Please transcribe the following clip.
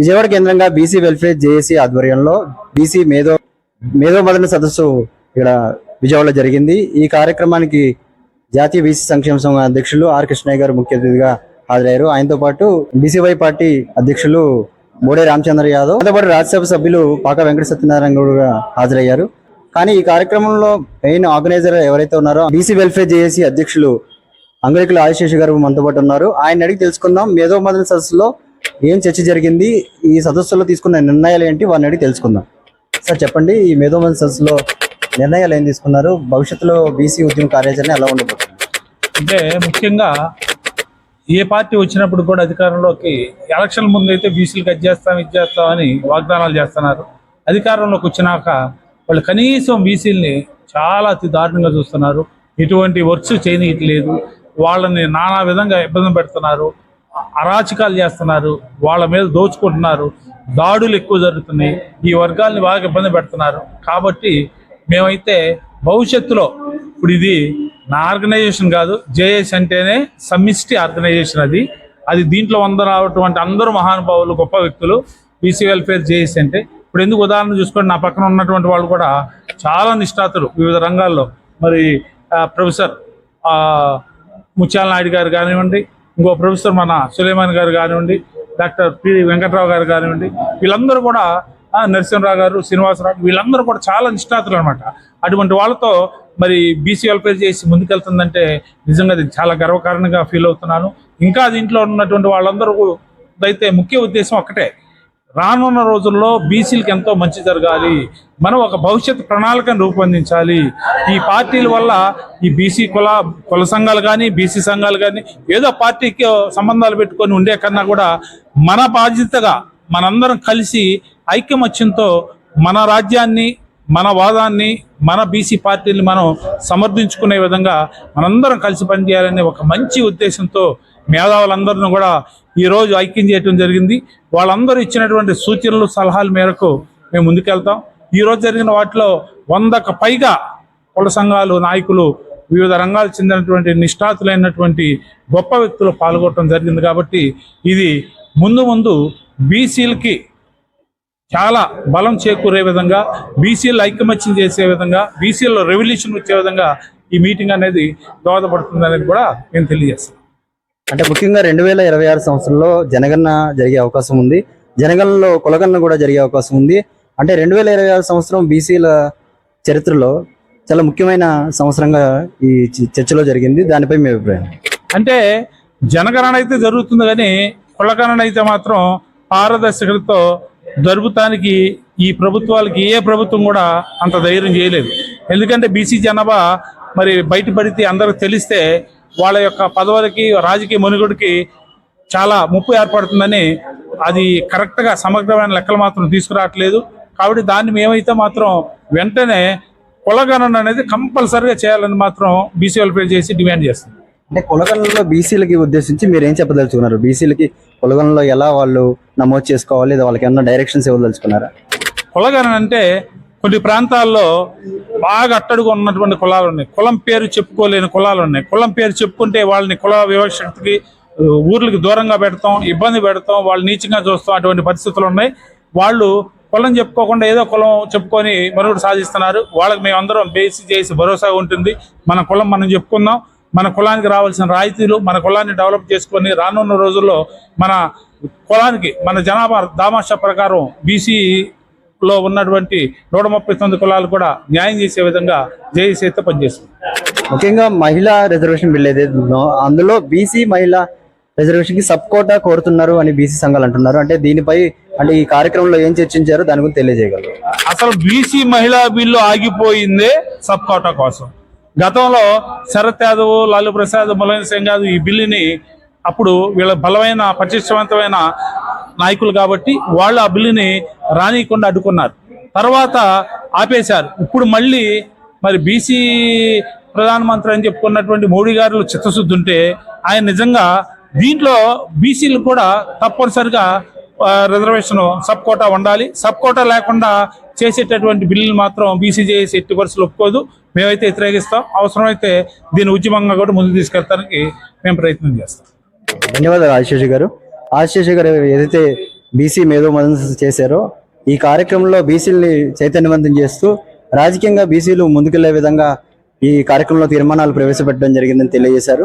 విజయవాడ కేంద్రంగా BC welfare JAC ఆధ్వర్యంలో BC మేధోమథన సదస్సు ఇక్కడ విజయవాడలో జరిగింది. ఈ కార్యక్రమానికి జాతీయ బీసీ సంక్షేమ సంఘం అధ్యక్షులు ఆర్ కృష్ణయ్య గారు ముఖ్య అతిథిగా హాజరయ్యారు. ఆయనతో పాటు బీసీవై పార్టీ అధ్యక్షులు బోడే రామచంద్ర యాదవ్, దాంతో పాటు రాజ్యసభ సభ్యులు పాక వెంకట సత్యనారాయణ కూడా హాజరయ్యారు. కానీ ఈ కార్యక్రమంలో మెయిన్ ఆర్గనైజర్ ఎవరైతే ఉన్నారో బీసీ వెల్ఫేర్ జేఏసీ అధ్యక్షులు అంగళికుల ఆదిశేషు గారు మనతో పాటు ఉన్నారు. ఆయన అడిగి తెలుసుకుందాం, మేధోమథన సదస్సులో ఏం చర్చ జరిగింది, ఈ సదస్సులో తీసుకున్న నిర్ణయాలు ఏంటి, వారిని అడిగి తెలుసుకుందాం. సార్ చెప్పండి, ఈ మేధోమథన సదస్సులో నిర్ణయాలు ఏం తీసుకున్నారు, భవిష్యత్తులో బీసీ ఉద్యమ కార్యాచరణ ఎలా ఉండబోతుంది? అంటే ముఖ్యంగా ఏ పార్టీ వచ్చినప్పుడు కూడా అధికారంలోకి ఎలక్షన్ ముందు అయితే బీసీలకు అది చేస్తామని వాగ్దానాలు చేస్తున్నారు. అధికారంలోకి వచ్చినాక వాళ్ళు కనీసం బీసీలని చాలా అతి దారుణంగా చూస్తున్నారు. ఎటువంటి వర్క్స్ చేయనీయట్లేదు, వాళ్ళని నానా విధంగా ఇబ్బంది పెడుతున్నారు, అరాచకాలు చేస్తున్నారు, వాళ్ళ మీద దోచుకుంటున్నారు, దాడులు ఎక్కువ జరుగుతున్నాయి, ఈ వర్గాల్ని బాగా ఇబ్బంది పెడుతున్నారు. కాబట్టి మేమైతే భవిష్యత్తులో ఇప్పుడు ఇది నా ఆర్గనైజేషన్ కాదు, జేఏసీ అంటేనే సమిష్టి ఆర్గనైజేషన్. అది దీంట్లో అందరూ అందరూ మహానుభావులు, గొప్ప వ్యక్తులు. బీసీ వెల్ఫేర్ జేఏసీ అంటే ఇప్పుడు ఎందుకు ఉదాహరణ చూసుకోండి, నా పక్కన ఉన్నటువంటి వాళ్ళు కూడా చాలా నిష్ఠాతులు వివిధ రంగాల్లో. మరి ప్రొఫెసర్ ముత్యాల నాయుడు గారు కానివ్వండి, ఇంకో ప్రొఫెసర్ మన సులేమాన్ గారు కానివ్వండి, డాక్టర్ పి వెంకట్రావు గారు కానివ్వండి, వీళ్ళందరూ కూడా నరసింహరావు గారు, శ్రీనివాసరావు, వీళ్ళందరూ కూడా చాలా నిష్ఠాతులు అనమాట. అటువంటి వాళ్ళతో మరి బీసీ వెల్ఫేర్ చేసి ముందుకెళ్తుందంటే నిజంగా అది చాలా గర్వకారణంగా ఫీల్ అవుతున్నాను. ఇంకా దీంట్లో ఉన్నటువంటి వాళ్ళందరూ అయితే ముఖ్య ఉద్దేశం ఒక్కటే, రానున్న రోజుల్లో బీసీలకు ఎంతో మంచి జరగాలి, మనం ఒక భవిష్యత్ ప్రణాళికను రూపొందించాలి. ఈ పార్టీల వల్ల ఈ బీసీ కుల సంఘాలు కానీ, బీసీ సంఘాలు కానీ ఏదో పార్టీకి సంబంధాలు పెట్టుకొని ఉండే కన్నా కూడా మన బాధ్యతగా మనందరం కలిసి ఐక్యమత్యంతో మన రాజ్యాన్ని, మన వాదాన్ని, మన బీసీ పార్టీని మనం సమర్థించుకునే విధంగా మనందరం కలిసి పనిచేయాలనే ఒక మంచి ఉద్దేశంతో మేధావులందరినీ కూడా ఈరోజు ఐక్యం చేయడం జరిగింది. వాళ్ళందరూ ఇచ్చినటువంటి సూచనలు, సలహాల మేరకు మేము ముందుకెళ్తాం. ఈరోజు జరిగిన వాటిలో 100కు పైగా కుల సంఘాలు, నాయకులు, వివిధ రంగాలకు చెందినటువంటి నిష్ఠాతులైనటువంటి గొప్ప వ్యక్తులు పాల్గొనడం జరిగింది. కాబట్టి ఇది ముందు బీసీలకి చాలా బలం చేకూరే విధంగా, బీసీలు ఐకమత్యం చేసే విధంగా, బీసీలో రెవల్యూషన్ వచ్చే విధంగా ఈ మీటింగ్ అనేది దోహదపడుతుంది అనేది కూడా నేను తెలియజేస్తాను. అంటే ముఖ్యంగా 2026 సంవత్సరంలో జనగణన జరిగే అవకాశం ఉంది, జనగణనలో కులగణన కూడా జరిగే అవకాశం ఉంది. అంటే 2026 సంవత్సరం బీసీల చరిత్రలో చాలా ముఖ్యమైన సంవత్సరంగా ఈ చర్చలో జరిగింది. దానిపై మీ అభిప్రాయం? అంటే జనగణన అయితే జరుగుతుంది, కానీ కులగణన అయితే మాత్రం పారదర్శకతతో జరుపుతానికి ఈ ప్రభుత్వాలకి ఏ ప్రభుత్వం కూడా అంత ధైర్యం చేయలేదు. ఎందుకంటే బీసీ జనాభా మరి బయటపడితే అందరికి తెలిస్తే వాళ్ళ యొక్క పదవులకి, రాజకీయ మనుగడికి చాలా ముప్పు ఏర్పడుతుందని అది కరెక్ట్గా సమగ్రమైన లెక్కలు మాత్రం తీసుకురావట్లేదు. కాబట్టి దాన్ని మేమైతే మాత్రం వెంటనే కులగణన అనేది కంపల్సరీగా చేయాలని మాత్రం బీసీ వెల్ఫేర్ చేసి డిమాండ్ చేస్తుంది. అంటే కులగణనలో బీసీలకి ఉద్దేశించి మీరు ఏం చెప్పదలుచుకున్నారు? బీసీలకి కులగణనలో ఎలా వాళ్ళు నమోదు చేసుకోవాలి, లేదా వాళ్ళకి ఏమన్నా డైరెక్షన్స్ ఇవ్వదలుచుకున్నారా? కులగణన అంటే కొన్ని ప్రాంతాల్లో బాగా అట్టడుగు ఉన్నటువంటి కులాలు ఉన్నాయి, కులం పేరు చెప్పుకోలేని కులాలు ఉన్నాయి. కులం పేరు చెప్పుకుంటే వాళ్ళని కుల వివక్షకి, ఊర్లకి దూరంగా పెడతాం, ఇబ్బంది పెడతాం, వాళ్ళు నీచంగా చూస్తాం. అటువంటి పరిస్థితులు ఉన్నాయి. వాళ్ళు కులం చెప్పుకోకుండా ఏదో కులం చెప్పుకొని మరొకటి సాధిస్తున్నారు. వాళ్ళకి మేమందరం బేసి చేసి భరోసా ఉంటుంది. మన కులం మనం చెప్పుకుందాం, మన కులానికి రావాల్సిన రాయితీలు, మన కులాన్ని డెవలప్ చేసుకొని రానున్న రోజుల్లో మన కులానికి, మన జనాభా దామాషా ప్రకారం బీసీలో ఉన్నటువంటి 139 కులాలు కూడా న్యాయం చేసే విధంగా జేఏసీ అయితే పనిచేస్తుంది. ముఖ్యంగా మహిళా రిజర్వేషన్ బిల్ ఏదైతే ఉందో అందులో బీసీ మహిళా రిజర్వేషన్ కి సబ్ కోటా కోరుతున్నారు అని బీసీ సంఘాలు అంటున్నారు. అంటే దీనిపై అంటే ఈ కార్యక్రమంలో ఏం చర్చించారో దాని గురించి తెలియజేయగలరు? అసలు బీసీ మహిళా బిల్లు ఆగిపోయిందే సబ్ కోటా కోసం. గతంలో శరత్ యాదవ్, లాలూ ప్రసాద్, ములాయం సింగ్ యాదవ్ ఈ బిల్లుని అప్పుడు వీళ్ళ బలమైన పటిష్టవంతమైన నాయకులు కాబట్టి వాళ్ళు ఆ బిల్లుని రానియకుండా అడ్డుకున్నారు. తర్వాత ఆపేశారు. ఇప్పుడు మళ్ళీ మరి బీసీ ప్రధానమంత్రి అని చెప్పుకున్నటువంటి మోడీ గారు చిత్తశుద్ధి ఉంటే ఆయన నిజంగా దీంట్లో బీసీలు కూడా తప్పనిసరిగా రిజర్వేషన్ సబ్ కోటా ఉండాలి. సబ్ కోటా లేకుండా చేసేటటువంటి బిల్లులు మాత్రం బీసీ జేఏసీ ఎట్టి పరిస్థితులు ఒప్పుకోదు. మేమైతే వ్యతిరేకిస్తాం. అవసరమైతే దీని ఉద్యమంగా కూడా ముందుకు తీసుకెళ్తానికి మేము ప్రయత్నం చేస్తాం. ధన్యవాదాలు ఆదిశేషు గారు. ఆదిశేషు గారు ఏదైతే బీసీ మేధో మదన సదస్సు చేశారో ఈ కార్యక్రమంలో బీసీలని చైతన్యవంతం చేస్తూ రాజకీయంగా బీసీలు ముందుకెళ్లే విధంగా ఈ కార్యక్రమంలో తీర్మానాలు ప్రవేశపెట్టడం జరిగిందని తెలియజేశారు.